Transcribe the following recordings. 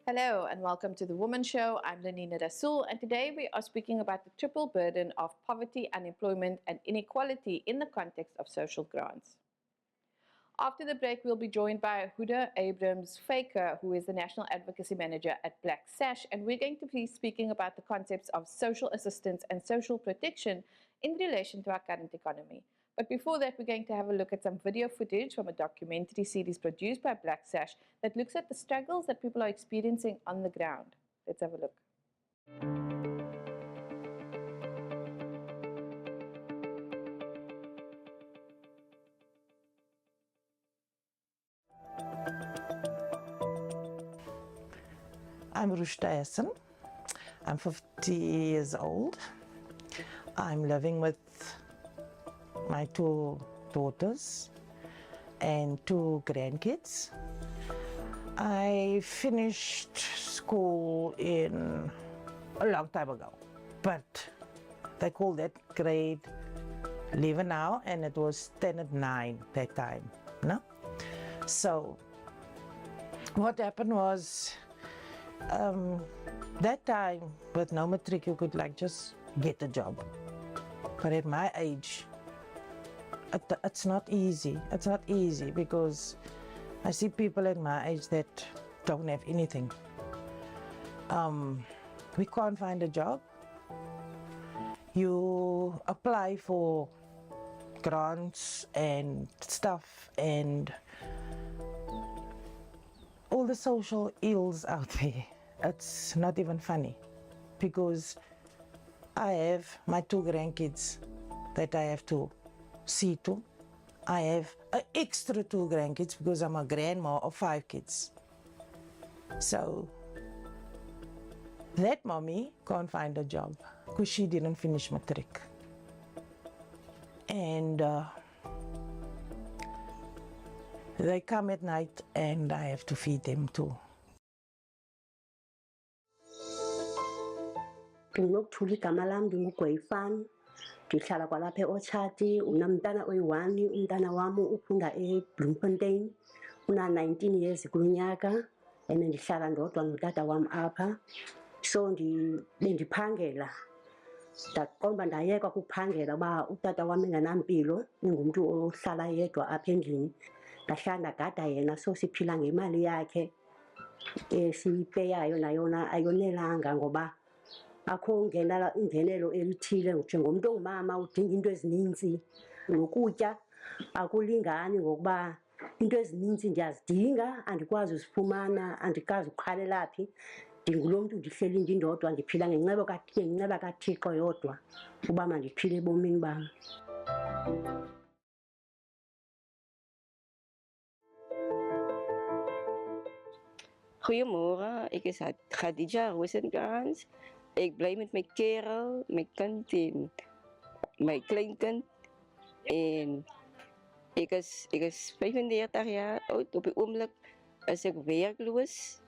Hello and welcome to the Womxn Show. I'm Lenina Rasool, and today we are speaking about the triple burden of poverty, unemployment and inequality in the context of social grants. After the break, we'll be joined by Huda Abrams-Faker, who is the National Advocacy Manager at Black Sash, and we're going to be speaking about the concepts of social assistance and social protection in relation to our current economy. But before that, we're going to have a look at some video footage from a documentary series produced by Black Sash that looks at the struggles that people are experiencing on the ground. Let's have a look. I'm Rushta Essen. I'm 50 years old. I'm living with my 2 daughters and 2 grandkids. I finished school in a long time ago, but they call that grade 11 now, and it was standard 9 that time. No? So what happened was, that time with no matric you could just get a job, but at my age it's not easy. It's not easy because I see people at my age that don't have anything. We can't find a job. You apply for grants and stuff and all the social ills out there. It's not even funny because I have my 2 grandkids that I have to see to. I have an extra 2 grandkids because I'm a grandma of 5 kids. So that mommy can't find a job because she didn't finish matric. And they come at night and I have to feed them too. Igama lami ndingugweyifani, ndihlala kwalapha eOrchard. Unamntana oyi-1, umntana wami ufunda eBloemfontein, una-19 years kulo nyaka, and ndihlala ndodwa notata wam apha. So bendiphangela, ndaqomba ndayeka ukuphangela uba utata wam engenampilo, ingumntu ohlala yedwa apha endlini. Ndahlala ndagada yena, so siphila ngemali yakhe esiyipeyayo, nayona ayonelanga ngoba akho ingenelo elithile. Njengomntu ongumama udinga into ezininzi, nokutya akulingani ngokuba into ezininzi ndiyazidinga, andikwazi uzifumana, andikazi uqhalela phi. Ndingulo mntu ndihleli ndindodwa, ndiphila ngenceba kaThixo yodwa uba mandiphile ebomini bam. Goedemorgen, ik is Khadija Rosenkrans. Ik blij met mijn kerel, mijn kind en mijn kleinkind. En ik is 35 jaar oud. Op het ogenblik is ik werkloos.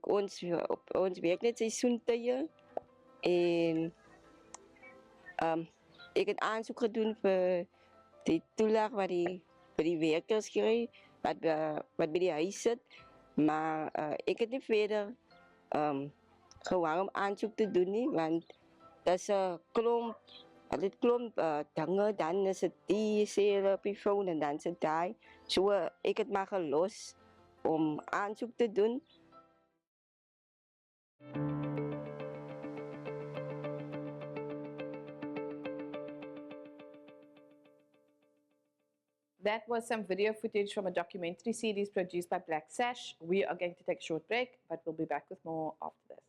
Ons werk net seizoentijden. En ik heb aanzoek gedaan voor die toelage waar die werkers krijgen, wat bij die huis zit. Maar ik heb niet verder gewoon om aanzoek te doen, nie, want dat is een klomp. Als het klomp dingen, dan is het die zeer op je phone en dan is het die. Zo ik het maar gelost om aanzoek te doen. That was some video footage from a documentary series produced by Black Sash. We are going to take a short break, but we'll be back with more after this.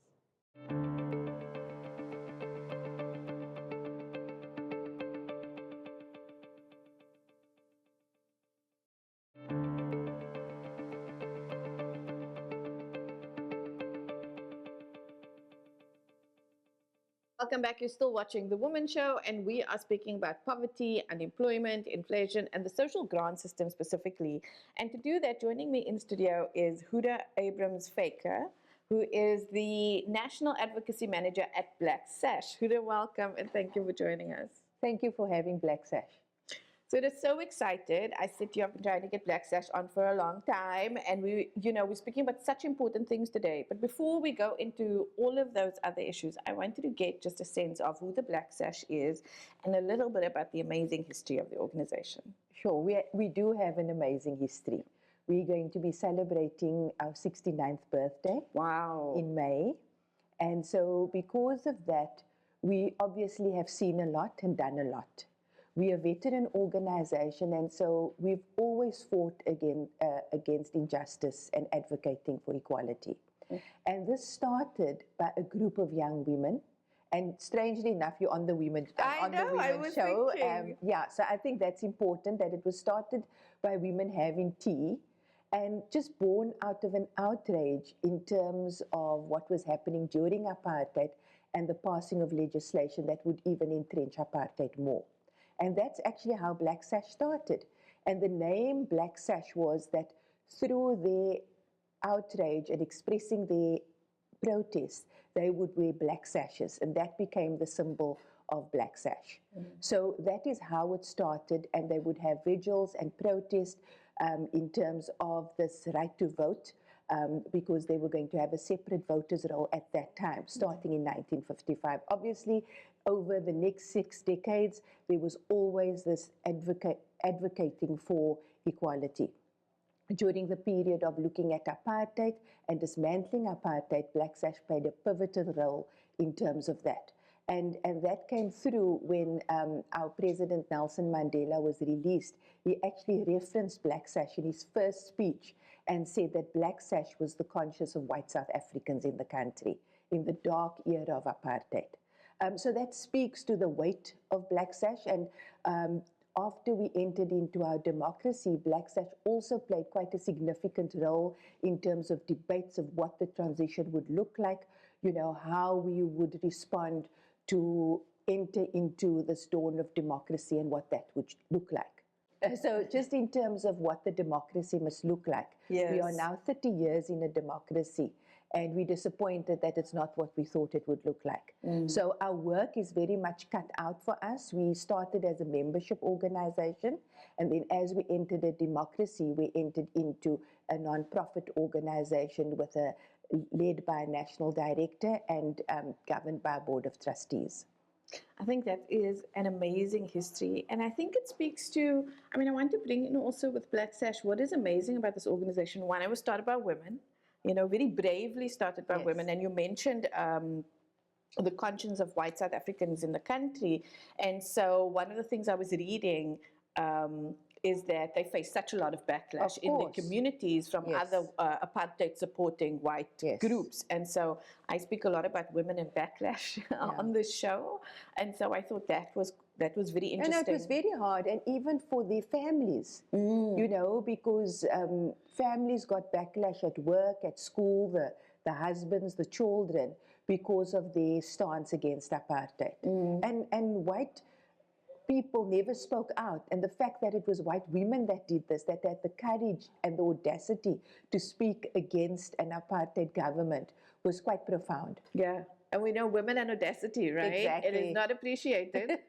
Welcome back. You're still watching The Womxn Show, and we are speaking about poverty, unemployment, inflation, and the social grant system specifically. And to do that, joining me in studio is Huda Abrams-Faker, who is the National Advocacy Manager at Black Sash. Huda, welcome, and thank you for joining us. Thank you for having Black Sash. So it is so excited. I said to you, I've been trying to get Black Sash on for a long time, and we're speaking about such important things today. But before we go into all of those other issues, I wanted to get just a sense of who the Black Sash is and a little bit about the amazing history of the organization. Sure, we do have an amazing history. We're going to be celebrating our 69th birthday Wow. in May. And so because of that, we obviously have seen a lot and done a lot. We are a veteran organization, and so we've always fought against injustice and advocating for equality. And this started by a group of young women. And strangely enough, you're on the Women Show. Yeah, so I think that's important that it was started by women having tea and just born out of an outrage in terms of what was happening during apartheid and the passing of legislation that would even entrench apartheid more. And that's actually how Black Sash started. And the name Black Sash was that through their outrage and expressing their protest, they would wear black sashes, and that became the symbol of Black Sash. So that is how it started, and they would have vigils and protests in terms of this right to vote, because they were going to have a separate voters' roll at that time, starting in 1955. Obviously, over the next 6 decades, there was always this advocating for equality. During the period of looking at apartheid and dismantling apartheid, Black Sash played a pivotal role in terms of that. And that came through when our President Nelson Mandela was released. He actually referenced Black Sash in his first speech and said that Black Sash was the conscience of white South Africans in the country in the dark era of apartheid. So that speaks to the weight of Black Sash. And after we entered into our democracy, Black Sash also played quite a significant role in terms of debates of what the transition would look like, how we would respond to enter into this dawn of democracy and what that would look like. So just in terms of what the democracy must look like, we are now 30 years in a democracy, and we're disappointed that it's not what we thought it would look like. So our work is very much cut out for us. We started as a membership organization, and then as we entered a democracy, we entered into a non-profit organization led by a national director and governed by a board of trustees. I think that is an amazing history. And I think it speaks to, I want to bring in also with Black Sash, what is amazing about this organization. One, it was started by women, very bravely started by women. And you mentioned the conscience of white South Africans in the country. And so one of the things I was reading is that they face such a lot of backlash in their communities from other apartheid supporting white groups. And so I speak a lot about women and backlash on this show. And so I thought that was very interesting. And it was very hard, and even for their families, because families got backlash at work, at school, the husbands, the children, because of their stance against apartheid. And white people never spoke out. And the fact that it was white women that did this, that had the courage and the audacity to speak against an apartheid government, was quite profound. Yeah. And we know women and audacity, right? Exactly. It is not appreciated.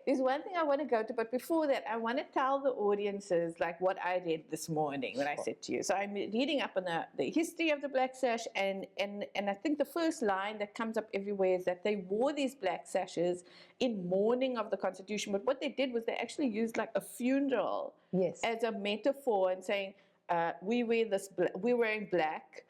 There's one thing I want to go to, but before that, I want to tell the audiences what I read this morning when I said to you. So I'm reading up on the history of the Black Sash, and I think the first line that comes up everywhere is that they wore these black sashes in mourning of the Constitution. But what they did was they actually used a funeral as a metaphor and saying, we're wearing black,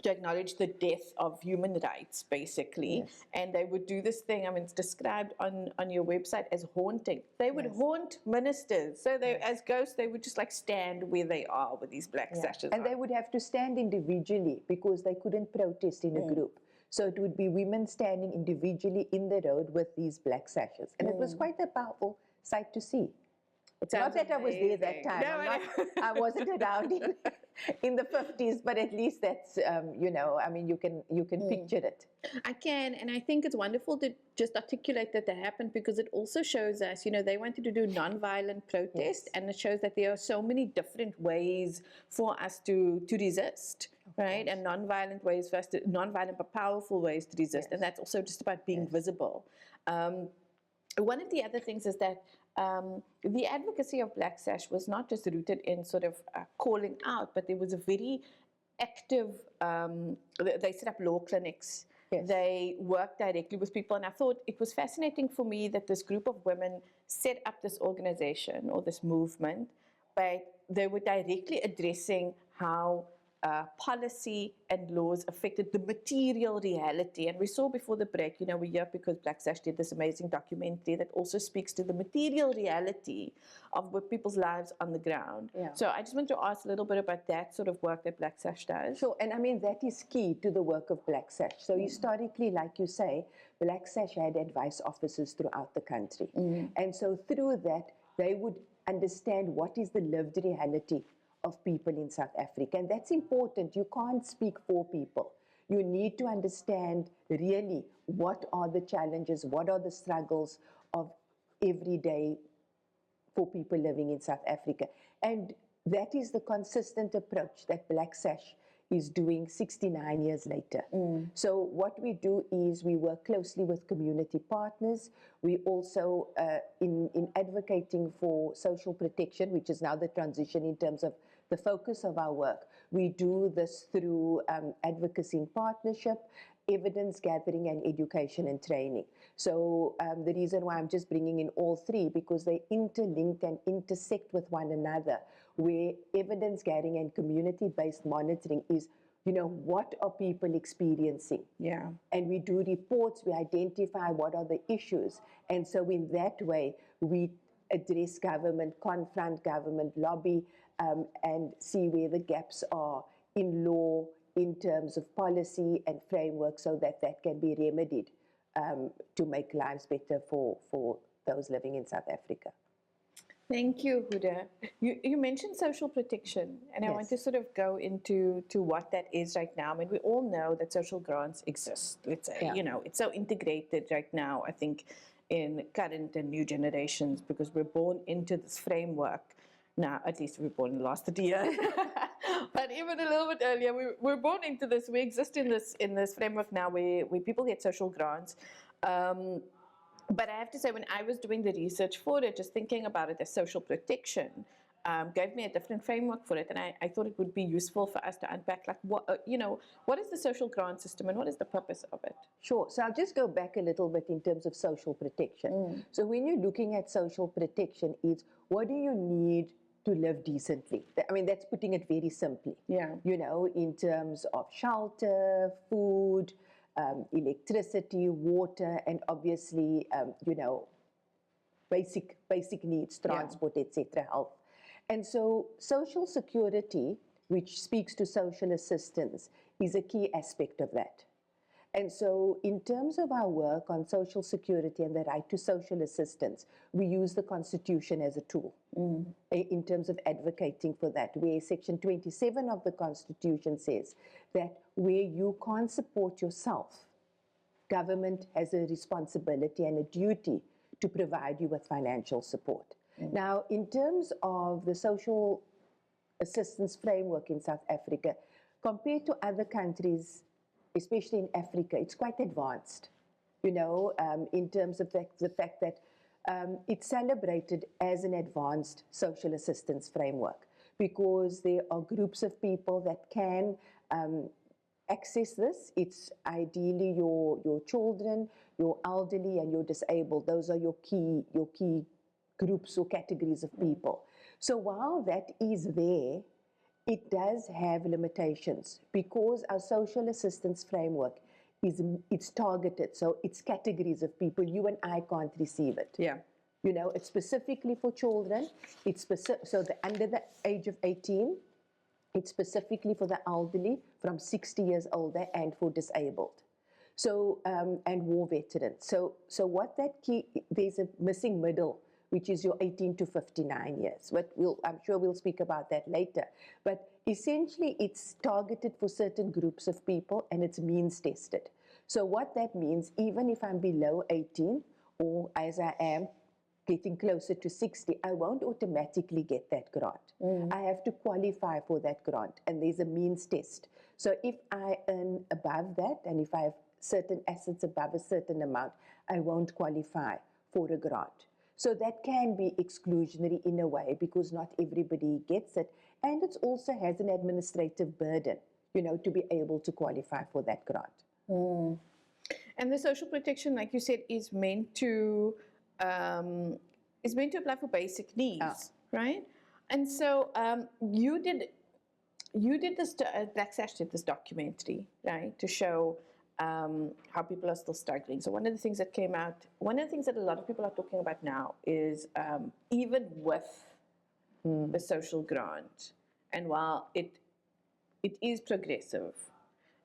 to acknowledge the death of human rights, basically. And they would do this thing, it's described on your website as haunting. They would haunt ministers. So they, as ghosts, they would just stand where they are with these black sashes and on. they would have to stand individually because they couldn't protest in a group. So it would be women standing individually in the road with these black sashes. And it was quite a powerful sight to see. It's not that I was there that time. No, I wasn't around in the 50s, but at least that's, you can picture it. I can, and I think it's wonderful to just articulate that happened, because it also shows us, they wanted to do nonviolent protest, and it shows that there are so many different ways for us to resist, right? And nonviolent ways for us nonviolent but powerful ways to resist, and that's also just about being visible. one of the other things is that the advocacy of Black Sash was not just rooted in sort of calling out, but there was a very active, they set up law clinics. Yes. They worked directly with people, and I thought it was fascinating for me that this group of women set up this organization or this movement, but they were directly addressing how policy and laws affected the material reality. And we saw before the break, we're here because Black Sash did this amazing documentary that also speaks to the material reality of what people's lives on the ground. Yeah. So I just want to ask a little bit about that sort of work that Black Sash does. Sure, and I mean, that is key to the work of Black Sash. So historically, like you say, Black Sash had advice officers throughout the country. And so through that, they would understand what is the lived reality of people in South Africa. And that's important. You can't speak for people. You need to understand really what are the challenges, what are the struggles of every day for people living in South Africa. And that is the consistent approach that Black Sash is doing 69 years later. So what we do is we work closely with community partners. We also, in advocating for social protection, which is now the transition in terms of the focus of our work, we do this through advocacy in partnership, evidence gathering, and education and training. So the reason why I'm just bringing in all three, because they interlink and intersect with one another, where evidence gathering and community-based monitoring is, what are people experiencing? Yeah. And we do reports, we identify what are the issues. And so in that way, we address government, confront government, lobby, and see where the gaps are in law, in terms of policy and framework, so that that can be remedied to make lives better for those living in South Africa. Thank you, Huda. You mentioned social protection, and I want to sort of go into what that is right now. I mean, we all know that social grants exist. Let's say, it's so integrated right now, I think, in current and new generations, because we're born into this framework. Now, at least we were born in the last 30 years. But even a little bit earlier, we were born into this. We exist in this framework now where people get social grants. But I have to say, when I was doing the research for it, just thinking about it as social protection, gave me a different framework for it. And I thought it would be useful for us to unpack, like, what is the social grant system and what is the purpose of it? Sure. So I'll just go back a little bit in terms of social protection. So when you're looking at social protection, it's what do you need to live decently? I mean, that's putting it very simply. Yeah. In terms of shelter, food, electricity, water, and obviously, basic needs, transport, etc., health. And so social security, which speaks to social assistance, is a key aspect of that. And so in terms of our work on social security and the right to social assistance, we use the Constitution as a tool in terms of advocating for that, where Section 27 of the Constitution says that where you can't support yourself, government has a responsibility and a duty to provide you with financial support. Now, in terms of the social assistance framework in South Africa, compared to other countries, especially in Africa, it's quite advanced, in terms of the fact that it's celebrated as an advanced social assistance framework, because there are groups of people that can access this. It's ideally your children, your elderly, and your disabled. Those are your key groups or categories of people. So while that is there, it does have limitations, because our social assistance framework it's targeted, so it's categories of people. You and I can't receive it. Yeah. It's specifically for children. It's under the age of 18. It's specifically for the elderly from 60 years older, and for disabled. So and war veterans. So what there's a missing middle, which is your 18 to 59 years. But I'm sure we'll speak about that later. But essentially, it's targeted for certain groups of people, and it's means tested. So what that means, even if I'm below 18, or as I am getting closer to 60, I won't automatically get that grant. I have to qualify for that grant, and there's a means test. So if I earn above that, and if I have certain assets above a certain amount, I won't qualify for a grant. So that can be exclusionary in a way because not everybody gets it. And it also has an administrative burden, to be able to qualify for that grant. And the social protection, like you said, is meant to apply for basic needs, right? And so you did this. Black Sash did this documentary, right, to show how people are still struggling. So one of the things that came out, one of the things that a lot of people are talking about now is even with the social grant, and while it is progressive,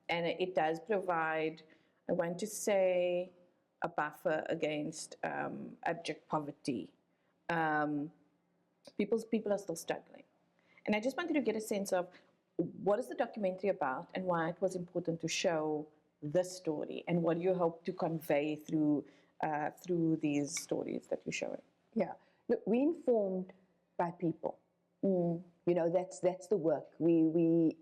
and it does provide, I want to say, a buffer against abject poverty. People are still struggling. And I just wanted to get a sense of what is the documentary about and why it was important to show this story, and what do you hope to convey through these that you're showing? Yeah, look, we informed by people. That's the work. We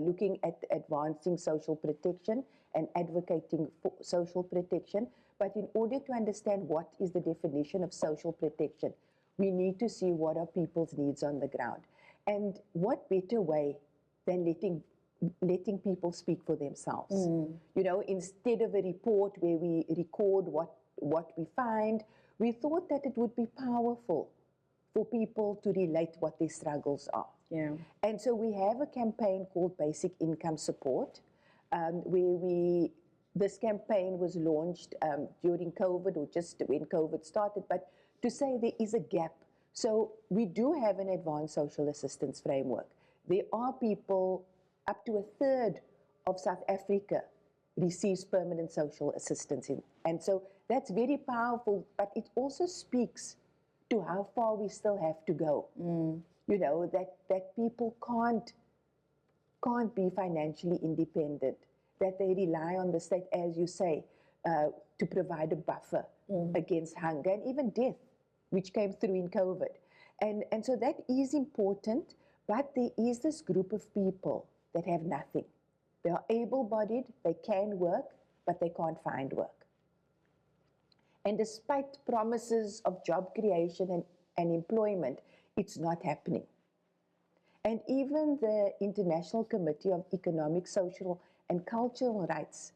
looking at advancing social protection and advocating for social protection. But in order to understand what is the definition of social protection, we need to see what are people's needs on the ground. And what better way than letting people speak for themselves? Instead of a report where we record what we find, we thought that it would be powerful for people to relate what their struggles are. Yeah. And so we have a campaign called Basic Income Support, where this campaign was launched during COVID, or just when COVID started, but to say there is a gap. So we do have an advanced social assistance framework. There are people, up to a third of South Africa receives permanent social assistance. And so that's very powerful, but it also speaks to how far we still have to go. That people can't be financially independent, that they rely on the state, as you say, to provide a buffer against hunger and even death, which came through in COVID. And so that is important, but there is this group of people that have nothing. They are able-bodied, they can work, but they can't find work. And despite promises of job creation and employment, it's not happening. And even the International Committee of Economic, Social and Cultural Rights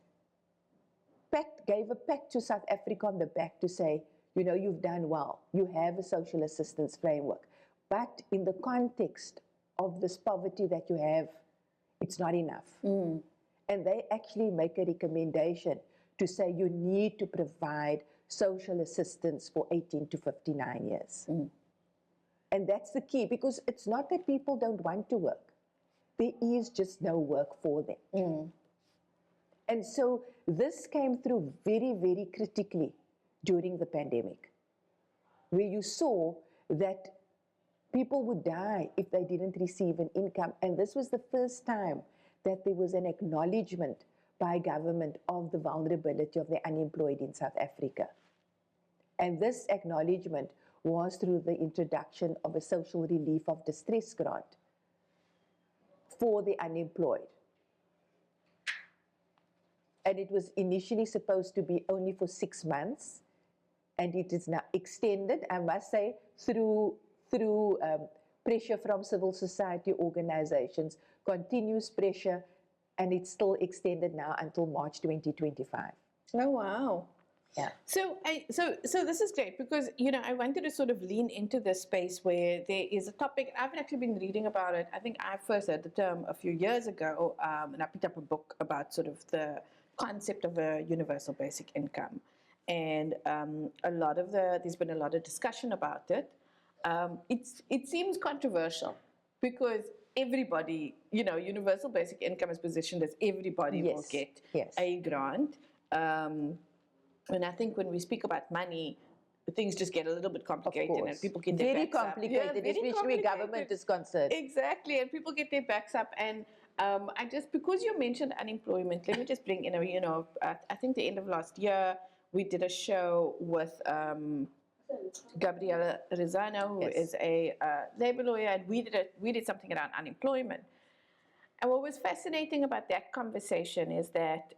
gave a pat to South Africa on the back to say, you've done well. You have a social assistance framework. But in the context of this poverty that you have, it's not enough. And they actually make a recommendation to say you need to provide social assistance for 18 to 59 years. And that's the key, because it's not that people don't want to work. There is just no work for them. And so this came through very, very critically during the pandemic, where you saw that people would die if they didn't receive an income. And this was the first time that there was an acknowledgement by government of the vulnerability of the unemployed in South Africa. And this acknowledgement was through the introduction of a social relief of distress grant for the unemployed. And it was initially supposed to be only for 6 months, and it is now extended, I must say, through pressure from civil society organizations, continuous pressure, and it's still extended now until March 2025. Oh, wow. Yeah. So this is great, because I wanted to sort of lean into this space where there is a topic. I've actually been reading about it. I think I first heard the term a few years ago, and I picked up a book about sort of the concept of a universal basic income, and there's been a lot of discussion about it. It seems controversial because everybody, universal basic income is positioned as everybody will get a grant. And I think when we speak about money, things just get a little bit complicated, and people get their backs up. Especially where government is concerned. Exactly, and people get their backs up. And because you mentioned unemployment, let me just bring in, I think the end of last year, we did a show with Gabriela Rizano, who is a labor lawyer, and we did something around unemployment. And what was fascinating about that conversation is that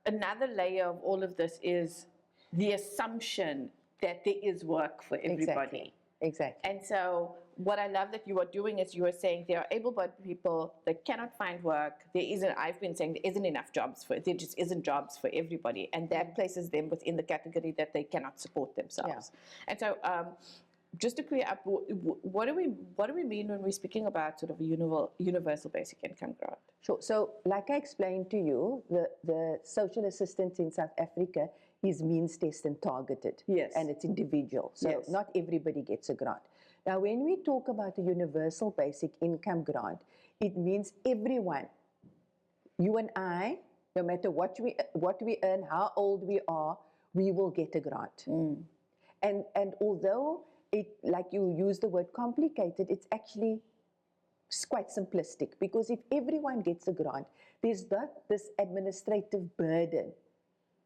another layer of all of this is the assumption that there is work for everybody. Exactly. And so what I love that you are doing is you are saying there are able-bodied people that cannot find work. I've been saying there isn't enough jobs there just isn't jobs for everybody. And that places them within the category that they cannot support themselves. Yeah. And so just to clear up, what do we mean when we're speaking about sort of a universal basic income grant? Sure. So like I explained to you, the social assistance in South Africa is means tested and targeted. Yes. And it's individual. So yes. Not everybody gets a grant. Now, when we talk about a universal basic income grant, it means everyone, you and I, no matter what we earn, how old we are, we will get a grant. And although it, like you use the word complicated, it's actually quite simplistic, because if everyone gets a grant, there's not this administrative burden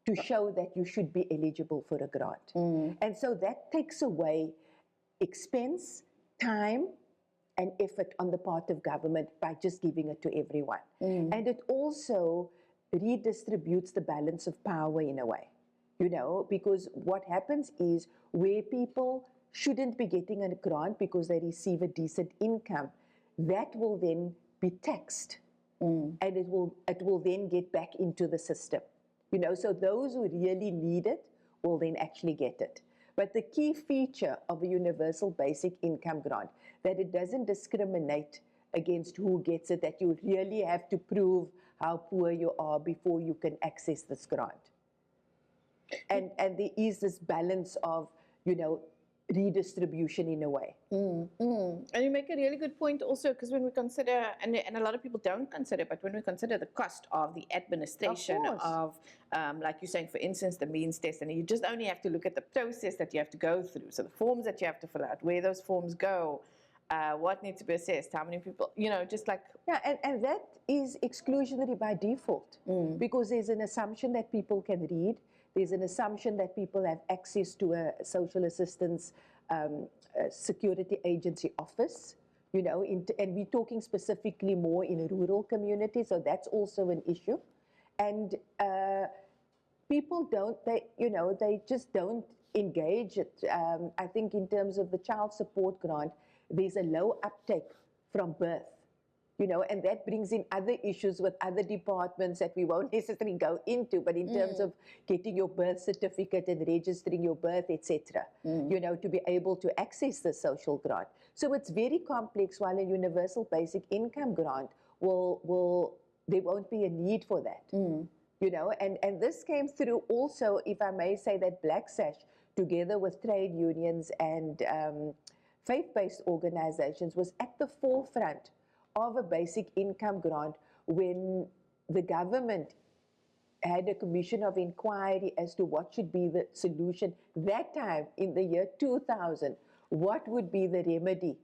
to show that you should be eligible for a grant. And so that takes away expense, time, and effort on the part of government by just giving it to everyone. And it also redistributes the balance of power in a way, because what happens is where people shouldn't be getting a grant because they receive a decent income, that will then be taxed, and it will then get back into the system. So those who really need it will then actually get it. But the key feature of a universal basic income grant, that it doesn't discriminate against who gets it, that you really have to prove how poor you are before you can access this grant. And there is this balance of, redistribution in a way. And you make a really good point also, because when we consider, and a lot of people don't consider, but when we consider the cost of the administration of like you're saying, for instance, the means test, and you just only have to look at the process that you have to go through. So the forms that you have to fill out, where those forms go, what needs to be assessed, how many people, just like... Yeah, and that is exclusionary by default, because there's an assumption that people can read. There's an assumption that people have access to a social assistance security agency office, and we're talking specifically more in a rural community, so that's also an issue. And people they just don't engage it. I think in terms of the child support grant, there's a low uptake from birth. And that brings in other issues with other departments that we won't necessarily go into, but in terms of getting your birth certificate and registering your birth, etc., to be able to access the social grant. So it's very complex, while a universal basic income grant there won't be a need for that. And this came through also, if I may say, that Black Sash, together with trade unions and faith-based organizations, was at the forefront of a basic income grant when the government had a commission of inquiry as to what should be the solution. That time, in the year 2000, what would be the remedy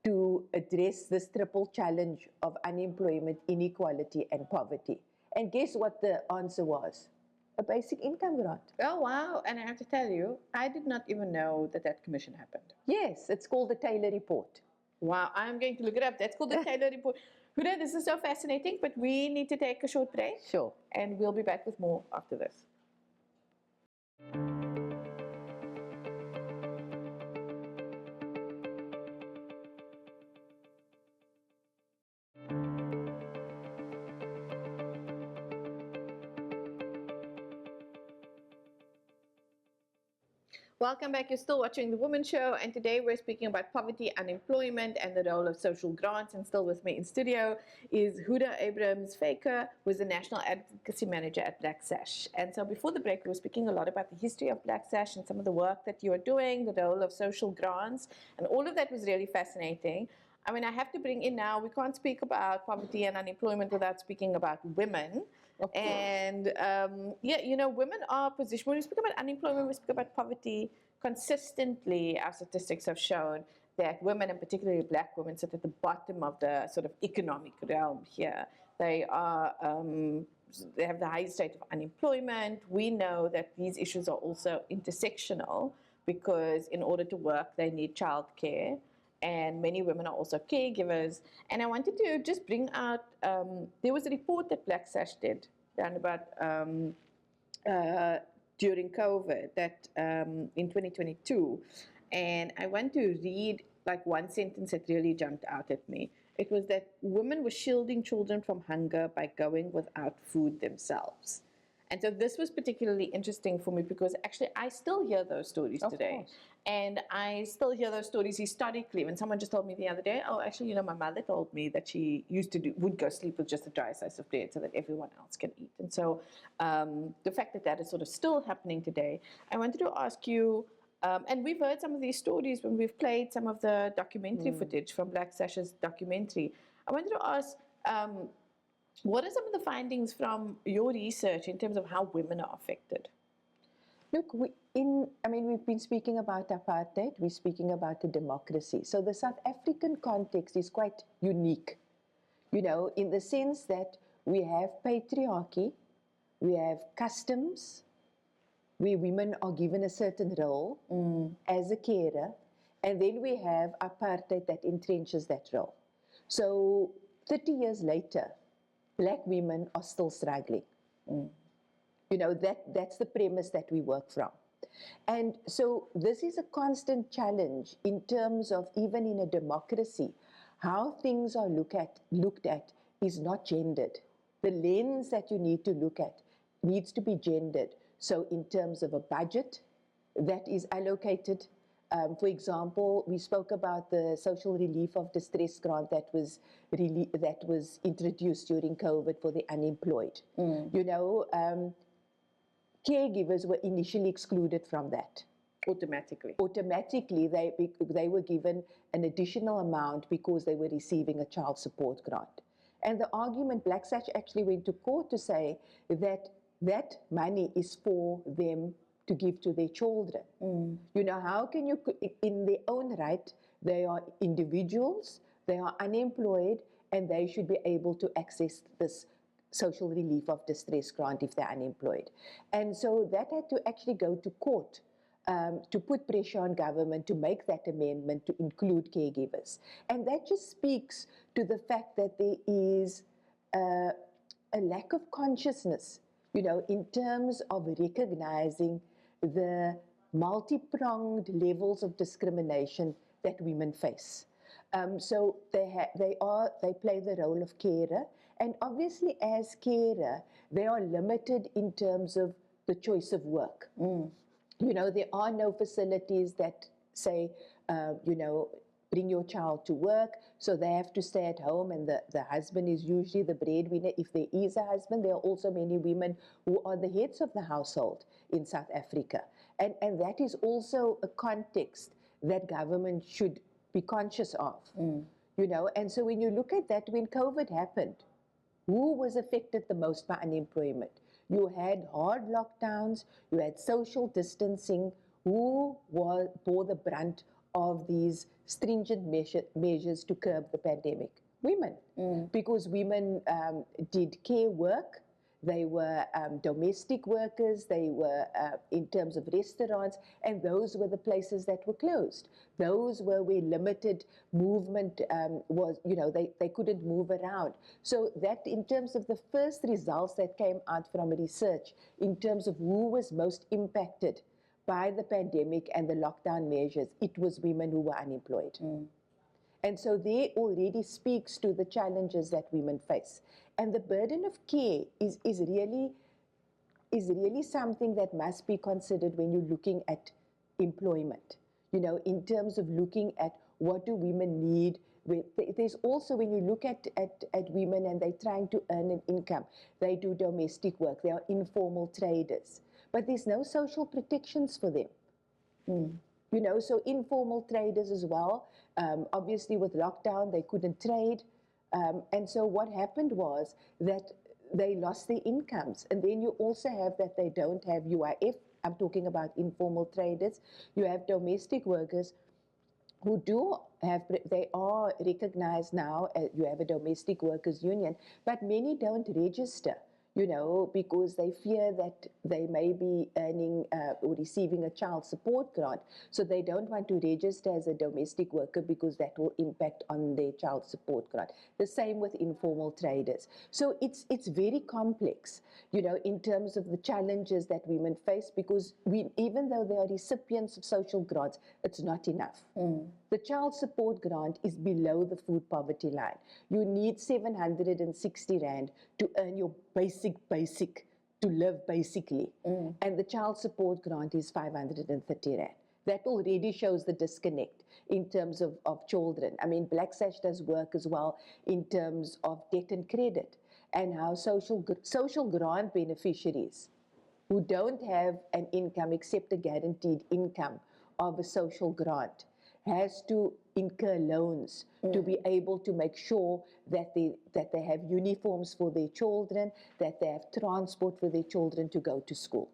to address this triple challenge of unemployment, inequality, and poverty? And guess what the answer was? A basic income grant. Oh, wow. And I have to tell you, I did not even know that commission happened. Yes, it's called the Taylor Report. Wow, I'm going to look it up. That's called the Taylor Report. Huda, this is so fascinating, but we need to take a short break. Sure. And we'll be back with more after this. Welcome back. You're still watching The Womxn Show, and today we're speaking about poverty, unemployment, and the role of social grants. And still with me in studio is Huda Abrams-Faker, who is the National Advocacy Manager at Black Sash. And so before the break, we were speaking a lot about the history of Black Sash and some of the work that you are doing, the role of social grants, and all of that was really fascinating. I mean, I have to bring in now, we can't speak about poverty and unemployment without speaking about women. And women are positioned, when we speak about unemployment, we speak about poverty, consistently our statistics have shown that women, and particularly black women, sit at the bottom of the sort of economic realm here. They have the highest rate of unemployment. We know that these issues are also intersectional, because in order to work, they need childcare. And many women are also caregivers. And I wanted to just bring out, there was a report that Black Sash did around about during COVID that in 2022, and I want to read like one sentence that really jumped out at me. It was that women were shielding children from hunger by going without food themselves. And so this was particularly interesting for me because actually I still hear those stories today. And I still hear those stories historically. When someone just told me the other day, oh, actually, you know, my mother told me that she would go sleep with just a dry slice of bread so that everyone else can eat. And so the fact that that is sort of still happening today, I wanted to ask you, and we've heard some of these stories when we've played some of the documentary footage from Black Sash's documentary. I wanted to ask, what are some of the findings from your research in terms of how women are affected? Look, we've been speaking about apartheid, we're speaking about the democracy. So the South African context is quite unique, you know, in the sense that we have patriarchy, we have customs, where women are given a certain role as a carer, and then we have apartheid that entrenches that role. So 30 years later, Black women are still struggling. You know, that's the premise that we work from. And so this is a constant challenge in terms of even in a democracy, how things are looked at is not gendered. The lens that you need to look at needs to be gendered. So in terms of a budget that is allocated, for example, we spoke about the social relief of distress grant that was introduced during COVID for the unemployed. You know, caregivers were initially excluded from that. Automatically. Automatically, they were given an additional amount because they were receiving a child support grant. And the argument, Black Sash actually went to court to say that that money is for them to give to their children. You know, how can you, in their own right, they are individuals, they are unemployed, and they should be able to access this social relief of distress grant if they're unemployed. And so that had to actually go to court to put pressure on government to make that amendment to include caregivers. And that just speaks to the fact that there is a lack of consciousness, you know, in terms of recognizing the multi-pronged levels of discrimination that women face. So they play the role of carer, and obviously as carer, they are limited in terms of the choice of work. You know, there are no facilities that say, you know, bring your child to work, so they have to stay at home, and the husband is usually the breadwinner. If there is a husband, there are also many women who are the heads of the household in South Africa. And that is also a context that government should be conscious of, you know. And so when you look at that, when COVID happened, who was affected the most by unemployment? You had hard lockdowns, you had social distancing. Who bore the brunt of these stringent measures to curb the pandemic? Women, because women did care work. They were domestic workers, they were in terms of restaurants, and those were the places that were closed. Those were where limited movement was, you know, they couldn't move around. So that in terms of the first results that came out from research, in terms of who was most impacted by the pandemic and the lockdown measures, it was women who were unemployed. And so there already speaks to the challenges that women face. And the burden of care is really something that must be considered when you're looking at employment. You know, in terms of looking at what do women need. There's also, when you look at women and they're trying to earn an income, they do domestic work, they are informal traders. But there's no social protections for them. You know, so informal traders as well, obviously with lockdown, they couldn't trade. And so what happened was that they lost their incomes. And then you also have that they don't have UIF. I'm talking about informal traders. You have domestic workers who do have, they are recognized now, you have a domestic workers union, but many don't register. you know, because they fear that they may be earning or receiving a child support grant. So they don't want to register as a domestic worker because that will impact on their child support grant. The same with informal traders. So it's very complex, you know, in terms of the challenges that women face, because even though they are recipients of social grants, it's not enough. The child support grant is below the food poverty line. You need 760 Rand to earn your basic to live basically. And the child support grant is 530 Rand. That already shows the disconnect in terms of children. I mean, Black Sash does work as well in terms of debt and credit, and how social grant beneficiaries who don't have an income except a guaranteed income of a social grant has to incur loans to be able to make sure that they have uniforms for their children, that they have transport for their children to go to school.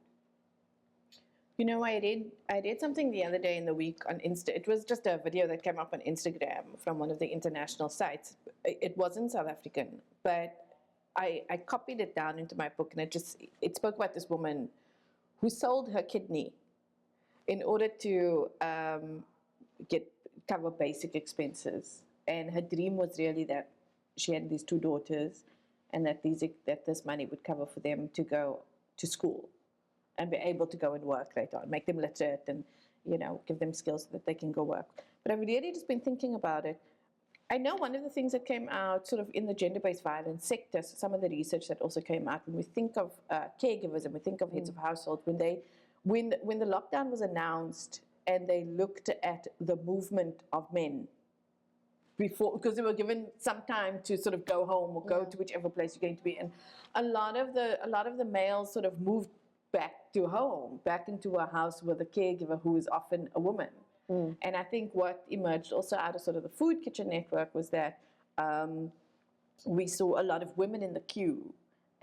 You know, I read something the other day in the week on Insta. It was just a video that came up on Instagram from one of the international sites. It wasn't South African, but I copied it down into my book, and it spoke about this woman who sold her kidney in order to cover basic expenses. And her dream was really that she had these 2 daughters, and that this money would cover for them to go to school and be able to go and work later on, make them literate, and, you know, give them skills so that they can go work. But I've really just been thinking about it. I know one of the things that came out sort of in the gender-based violence sector, so some of the research that also came out when we think of caregivers and we think of heads of household, when the lockdown was announced and they looked at the movement of men before, because they were given some time to sort of go home or go to whichever place you're going to be, and a lot of the males sort of moved back to home, back into a house with a caregiver who is often a woman. And I think what emerged also out of sort of the food kitchen network was that we saw a lot of women in the queue,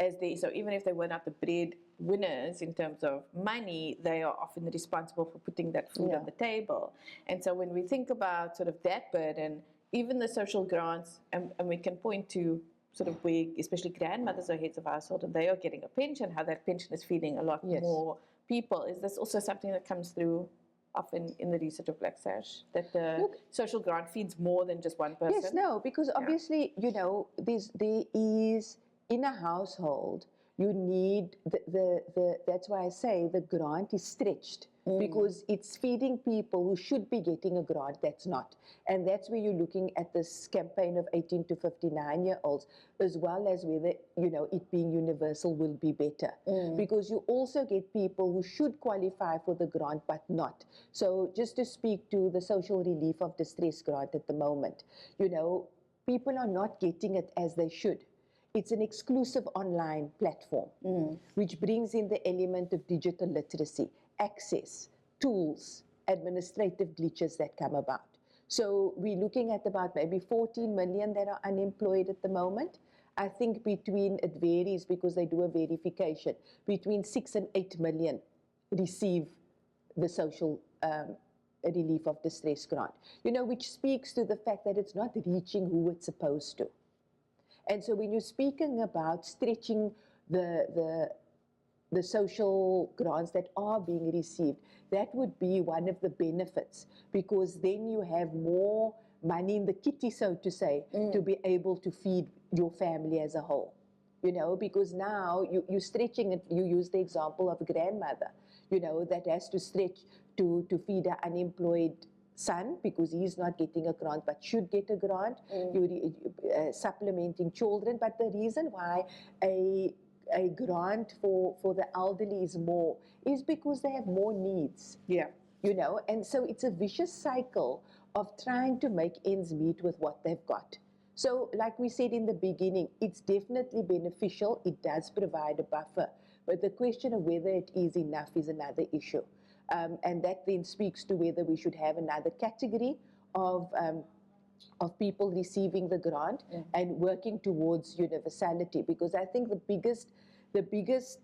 so even if they were not the bread winners in terms of money, they are often responsible for putting that food on the table. And so when we think about sort of that burden, even the social grants, and we can point to sort of where especially grandmothers are heads of household and they are getting a pension, how that pension is feeding a lot more people. Is this also something that comes through often in the research of Black Sash, that the social grant feeds more than just one person? Yes, no, because obviously, you know, there is, in a household, you need, that's why I say the grant is stretched, because it's feeding people who should be getting a grant that's not. And that's where you're looking at this campaign of 18 to 59-year-olds, as well as whether, you know, it being universal will be better. Because you also get people who should qualify for the grant but not. So just to speak to the social relief of distress grant at the moment, you know, people are not getting it as they should. It's an exclusive online platform, which brings in the element of digital literacy, access, tools, administrative glitches that come about. So we're looking at about maybe 14 million that are unemployed at the moment. I think it varies because they do a verification, between 6 and 8 million receive the social relief of distress grant, you know, which speaks to the fact that it's not reaching who it's supposed to. And so when you're speaking about stretching the social grants that are being received, that would be one of the benefits, because then you have more money in the kitty, so to say, to be able to feed your family as a whole. You know, because now you're stretching it. You use the example of a grandmother, you know, that has to stretch to feed her unemployed son because he's not getting a grant but should get a grant. You're supplementing children. But the reason why a grant for the elderly is more is because they have more needs. Yeah. You know, and so it's a vicious cycle of trying to make ends meet with what they've got. So like we said in the beginning, it's definitely beneficial. It does provide a buffer. But the question of whether it is enough is another issue. And that then speaks to whether we should have another category of people receiving the grant and working towards universality. Because I think the biggest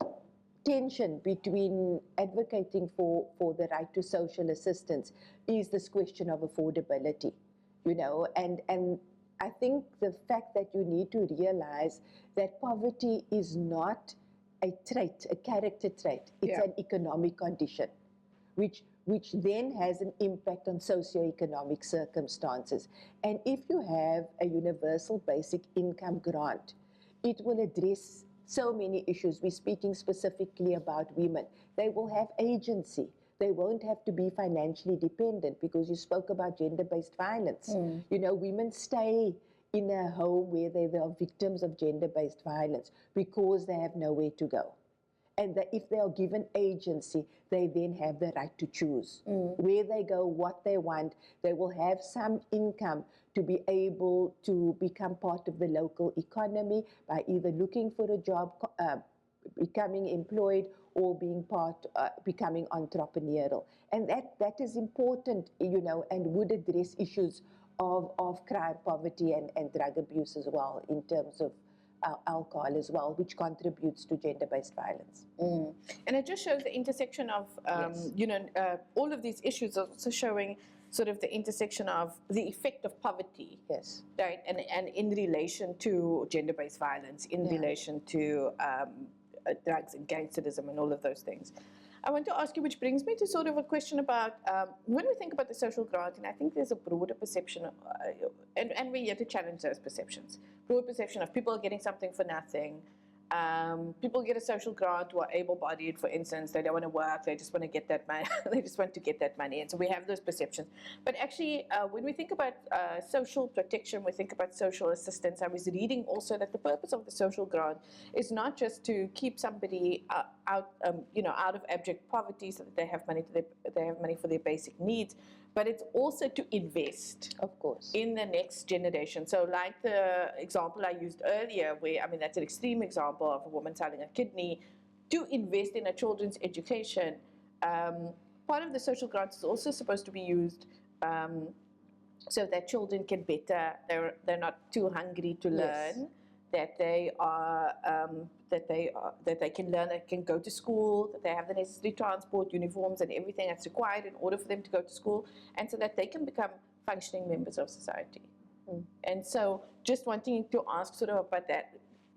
tension between advocating for the right to social assistance is this question of affordability, you know, and I think the fact that you need to realize that poverty is not a trait, a character trait. It's Yeah. an economic condition, which then has an impact on socioeconomic circumstances. And if you have a universal basic income grant, it will address so many issues. We're speaking specifically about women. They will have agency. They won't have to be financially dependent, because you spoke about gender-based violence. You know, women stay in a home where they are victims of gender-based violence because they have nowhere to go. And that if they are given agency, they then have the right to choose where they go, what they want. They will have some income to be able to become part of the local economy by either looking for a job, becoming employed, or being becoming entrepreneurial. And that is important, you know, and would address issues of crime, poverty, and drug abuse as well, in terms of alcohol as well, which contributes to gender-based violence. And it just shows the intersection of, Yes. you know, all of these issues are also showing sort of the intersection of the effect of poverty, Yes. right? And in relation to gender-based violence, in relation to drugs and gangsterism and all of those things. I want to ask you, which brings me to sort of a question about when we think about the social grant, and I think there's a broader perception, and we're here to challenge those perceptions. Broad perception of people getting something for nothing. People get a social grant who are able-bodied, for instance. They don't want to work. They just want to get that money. They just want to get that money, and so we have those perceptions. But actually, when we think about social protection, we think about social assistance. I was reading also that the purpose of the social grant is not just to keep somebody out of abject poverty, so that they have money for their basic needs, but it's also to invest, Of course. in the next generation. So like the example I used earlier, where, I mean, that's an extreme example of a woman selling a kidney, to invest in a children's education. Part of the social grant is also supposed to be used so that children can better, they're not too hungry to learn. Yes. That they can learn, that can go to school, that they have the necessary transport, uniforms, and everything that's required in order for them to go to school, and so that they can become functioning members of society. And so, just wanting to ask sort of about that,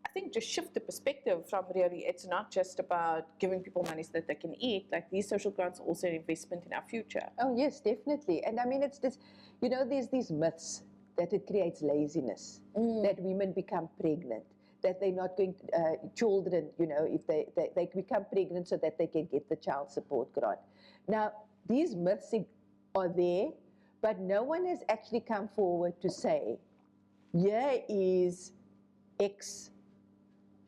I think just shift the perspective from really, it's not just about giving people money so that they can eat. Like, these social grants are also an investment in our future. Oh, yes, definitely. And I mean, it's this, you know, there's these myths that it creates laziness, that women become pregnant, that they're not going to, children, you know, if they become pregnant so that they can get the child support grant. Now, these myths are there, but no one has actually come forward to say, here is X.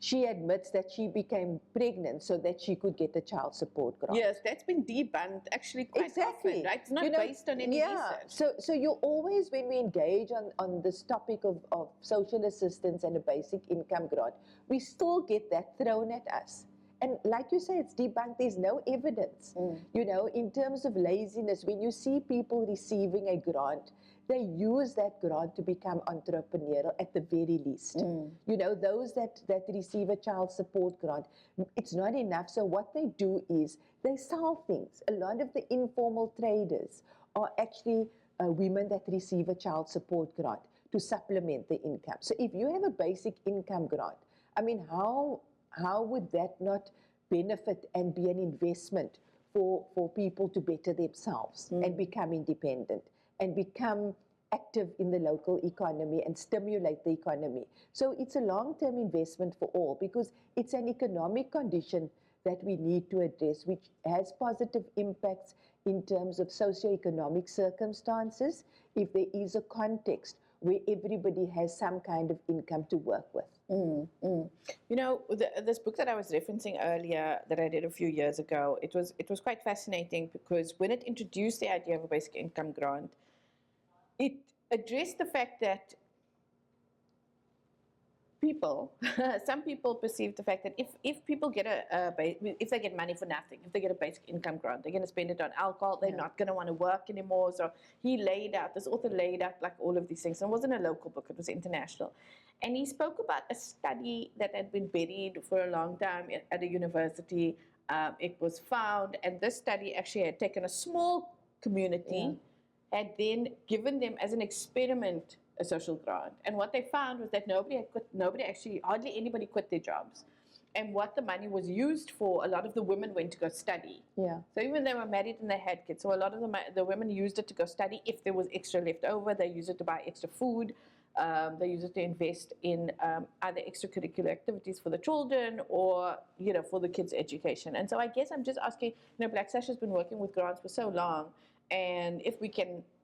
She admits that she became pregnant so that she could get a child support grant. Yes, that's been debunked actually quite often, right? It's not based on any research. So you always, when we engage on this topic of social assistance and a basic income grant, we still get that thrown at us. And like you say, it's debunked. There's no evidence. You know, in terms of laziness, when you see people receiving a grant, they use that grant to become entrepreneurial at the very least. You know, those that receive a child support grant, it's not enough. So what they do is they sell things. A lot of the informal traders are actually women that receive a child support grant to supplement the income. So if you have a basic income grant, I mean, how would that not benefit and be an investment for people to better themselves and become independent and become active in the local economy and stimulate the economy? So it's a long-term investment for all, because it's an economic condition that we need to address, which has positive impacts in terms of socioeconomic circumstances if there is a context where everybody has some kind of income to work with. You know, this book that I was referencing earlier that I did a few years ago, it was quite fascinating, because when it introduced the idea of a basic income grant, it addressed the fact that some people perceive the fact that if people get if they get money for nothing, if they get a basic income grant, they're going to spend it on alcohol, they're not going to want to work anymore. So this author laid out like all of these things. And it wasn't a local book, it was international. And he spoke about a study that had been buried for a long time at a university. It was found, and this study actually had taken a small community, had then given them as an experiment a social grant. And what they found was that hardly anybody quit their jobs. and what the money was used for, a lot of the women went to go study. Yeah. So even they were married and they had kids, so a lot of the women used it to go study. If there was extra left over, they used it to buy extra food. They use it to invest in either extracurricular activities for the children or, for the kids' education. And so I guess I'm just asking, Black Sash has been working with grants for so long, and if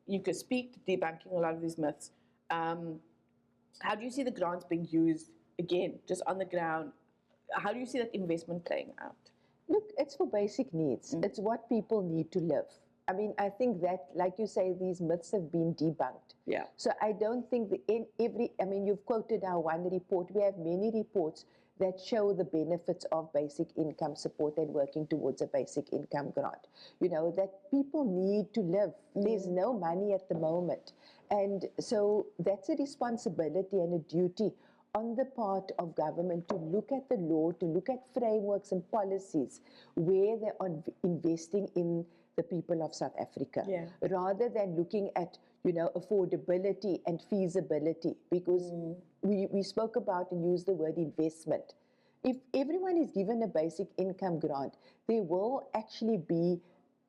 you could speak to debunking a lot of these myths. How do you see the grants being used, again, just on the ground? How do you see that investment playing out? Look, it's for basic needs. It's what people need to live. I mean, I think that, like you say, these myths have been debunked. Yeah. So I don't think you've quoted our one report. We have many reports that show the benefits of basic income support and working towards a basic income grant. That people need to live. There's no money at the moment. And so that's a responsibility and a duty on the part of government to look at the law, to look at frameworks and policies where they are investing in the people of South Africa, rather than looking at, affordability and feasibility, because we spoke about and used the word investment. If everyone is given a basic income grant, there will actually be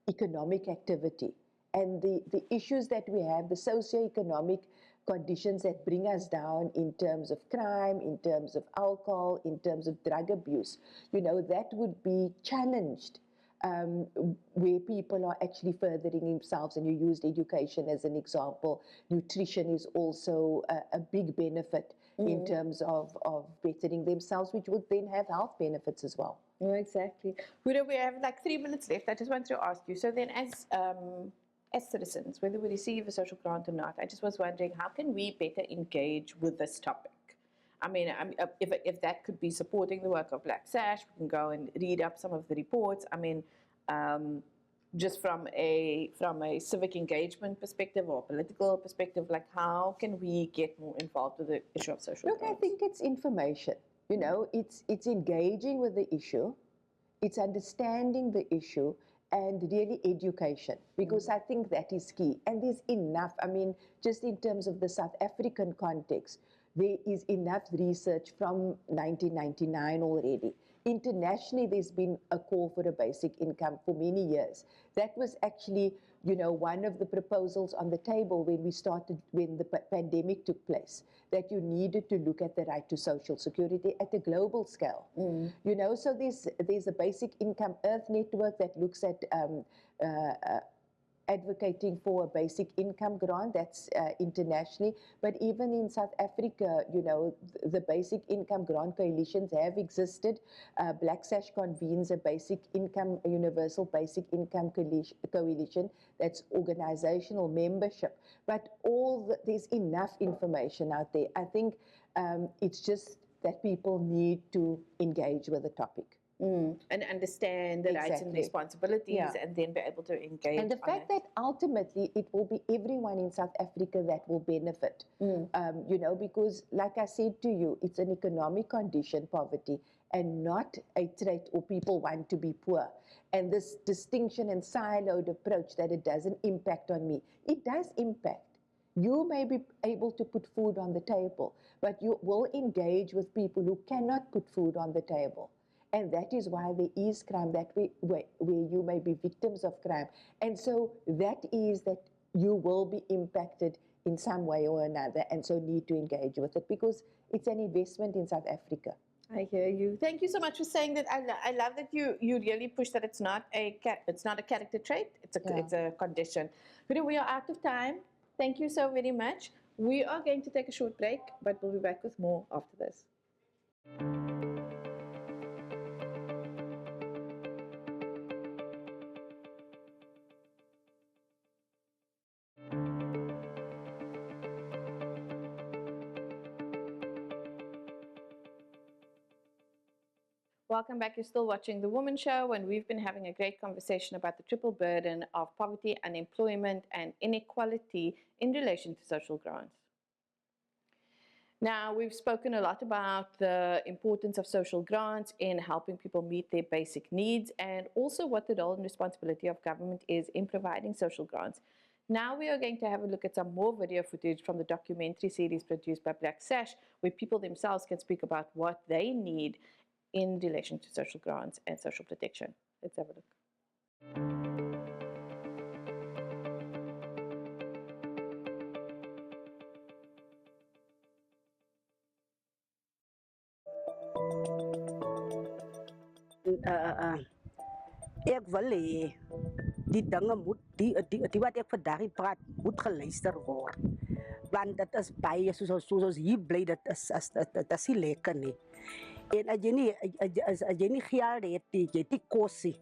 economic activity. And the issues that we have, the socioeconomic conditions that bring us down in terms of crime, in terms of alcohol, in terms of drug abuse, that would be challenged where people are actually furthering themselves. And you used education as an example. Nutrition is also a big benefit in terms of bettering themselves, which would then have health benefits as well. Oh, exactly. Huda, we have like 3 minutes left. I just want to ask you, so then as citizens, whether we receive a social grant or not, I just was wondering, how can we better engage with this topic? I mean, if that could be supporting the work of Black Sash, we can go and read up some of the reports. I mean, just from a civic engagement perspective or political perspective, like how can we get more involved with the issue of social grants? I think it's information. It's engaging with the issue, it's understanding the issue, and really education, because I think that is key. And there's enough, just in terms of the South African context, there is enough research from 1999 already. Internationally, there's been a call for a basic income for many years. That was actually, one of the proposals on the table when the pandemic took place, that you needed to look at the right to social security at a global scale. So there's a basic income Earth network that looks at advocating for a basic income grant. That's internationally. But even in South Africa, the basic income grant coalitions have existed. Black Sash convenes a universal basic income coalition. That's organizational membership. But there's enough information out there. I think it's just that people need to engage with the topic. And understand the rights and responsibilities, and then be able to engage. And the fact that ultimately it will be everyone in South Africa that will benefit, because like I said to you, it's an economic condition, poverty, and not a trait or people want to be poor. And this distinction and siloed approach that it doesn't impact on me, it does impact. You may be able to put food on the table, but you will engage with people who cannot put food on the table. And that is why there is crime, where you may be victims of crime. And so that is that you will be impacted in some way or another, and so need to engage with it, because it's an investment in South Africa. I hear you. Thank you so much for saying that. I love that you really push that it's not a character trait, it's a condition. But we are out of time. Thank you so very much. We are going to take a short break, but we'll be back with more after this. Welcome back. You're still watching The Womxn Show, and we've been having a great conversation about the triple burden of poverty, unemployment, and inequality in relation to social grants. Now, we've spoken a lot about the importance of social grants in helping people meet their basic needs, and also what the role and responsibility of government is in providing social grants. Now we are going to have a look at some more video footage from the documentary series produced by Black Sash, where people themselves can speak about what they need in relation to social grants and social protection. Let's have a look. Ek wil hê die dinge moet die wat ek vandag praat moet geluister word. Want dit is baie soos hier bly dit is nie lekker nie. En as jy nie geld het, jy het nie kos nie.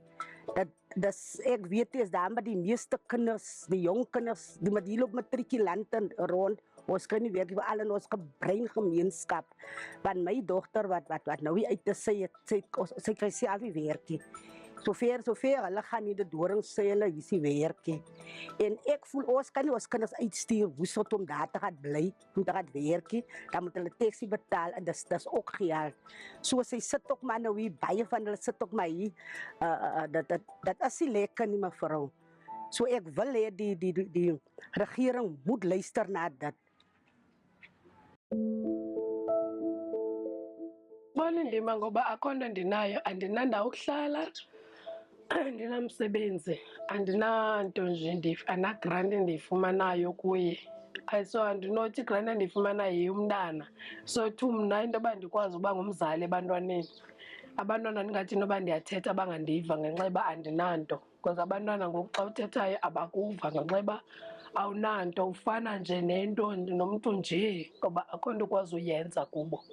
Ek weet is daar maar die meeste kinders, die jong kinders, die met hier op matrikulante rond. Ons kan nie werk vir al in ons gebrein gemeenskap. Want my dogter wat nou uit te sy kry self nie werk nie. Sover hulle gaan nie die dorings sê hulle is nie werk nie. En ek voel ons kan nie ons kinders uitstuur woesot om daar te gaan bly, om te gaan werk nie. Dan moet hulle taxi betaal en dis ook geld. So sy sit ook maar nou hier, baie van hulle sit ook maar hier. Dat is nie lekker nie mevrou. So ek wil hê die regering moet luister na dit. Bona indima ngoba akho nto ndinayo, andinandawo ukuhlala, andinamsebenzi, andinanto nje anagranti ndiyifumanayo kuye. So andinothi igranti endiyifumanayo yeyomntana. So to mna into yoba ndikwazi uba ngumzali ebantwaneni. Abantwana ndingathi noba ndiyathetha bangandiva ngenxa yoba andinanto. Because abantwana ngoku xa uthethayo abakuva ngenxa yoba awunanto, ufana nje nomntu nje ngoba akho nto ukwazi uyenza kubo.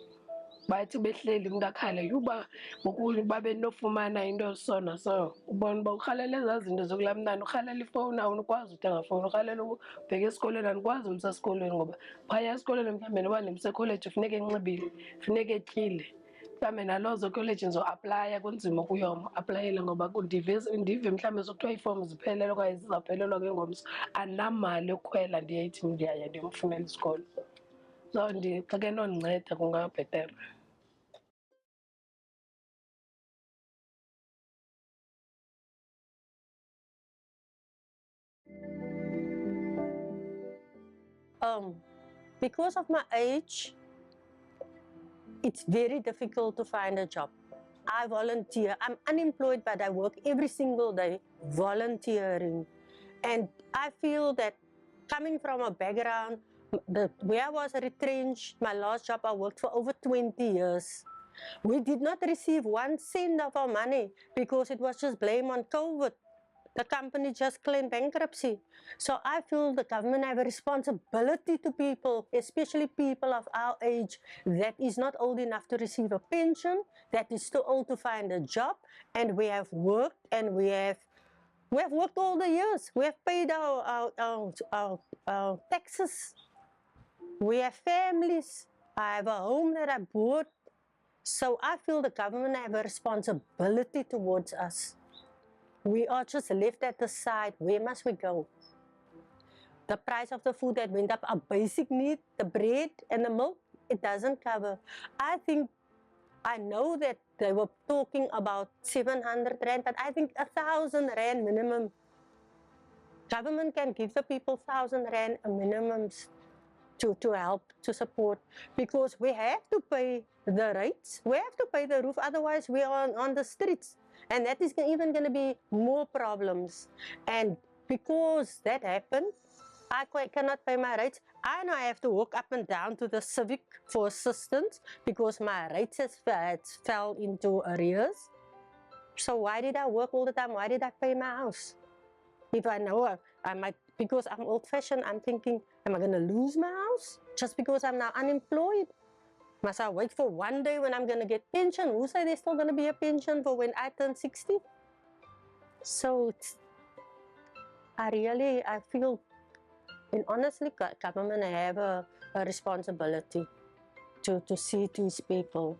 Bathi behleli umntu akhale yuba ngoku babe nofumana into sona so ubona uba urhalela ezaa zinto zokulaa mntana, urhalela ifowuni awunokwazi uthenga fowuni, urhalela ubheka esikolweni andikwazi umsa esikolweni ngoba phaya esikolweni mhlawumbi noba ndimsa ekholeji funeka enxibile, funeka etyile. Mhlawumbi nalozo kholeji ndizoaplaya kunzima ukuyaplayela ngoba ndive mhlawumbi sokuthiwa iifomu ziphelele okanye zizawuphelelwa ke ngomso, andinamali yokukhwela ndiyayithi ndiyaya ndiyomfunela isikolo. So xa ke nondinceda kungabhetere. Because of my age, it's very difficult to find a job. I volunteer. I'm unemployed, but I work every single day volunteering. And I feel that coming from a background where I was retrenched, my last job I worked for over 20 years. We did not receive 1 cent of our money because it was just blame on COVID. The company just claimed bankruptcy. So I feel the government have a responsibility to people, especially people of our age, that is not old enough to receive a pension, that is too old to find a job, and we have worked and we have worked all the years. We have paid our taxes. We have families. I have a home that I bought. So I feel the government have a responsibility towards us. We are just left at the side. Where must we go? The price of the food that went up, our basic need, the bread and the milk, it doesn't cover. I know that they were talking about 700 rand, but I think 1,000 rand minimum. Government can give the people 1,000 rand a minimum to help, to support, because we have to pay the rates, we have to pay the roof, otherwise we are on the streets. And that is even going to be more problems. And because that happened, I cannot pay my rates. I know I have to walk up and down to the civic for assistance because my rates has fell into arrears. So why did I work all the time? Why did I pay my house? If I know I might, because I'm old-fashioned, I'm thinking, am I going to lose my house just because I'm now unemployed? Must I wait for one day when I'm going to get pension? Who say there's still going to be a pension for when I turn 60? So I feel, and honestly, government have a responsibility to see to its people.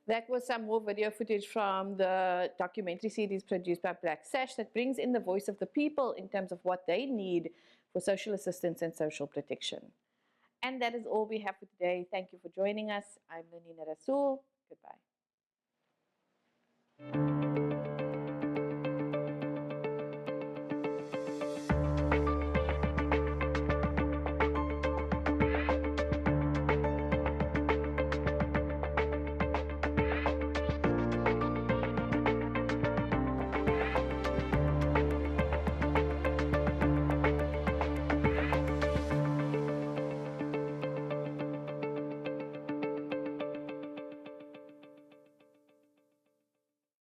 That was some more video footage from the documentary series produced by Black Sash that brings in the voice of the people in terms of what they need for social assistance and social protection. And that is all we have for today. Thank you for joining us. I'm Lenina Rasool. Goodbye.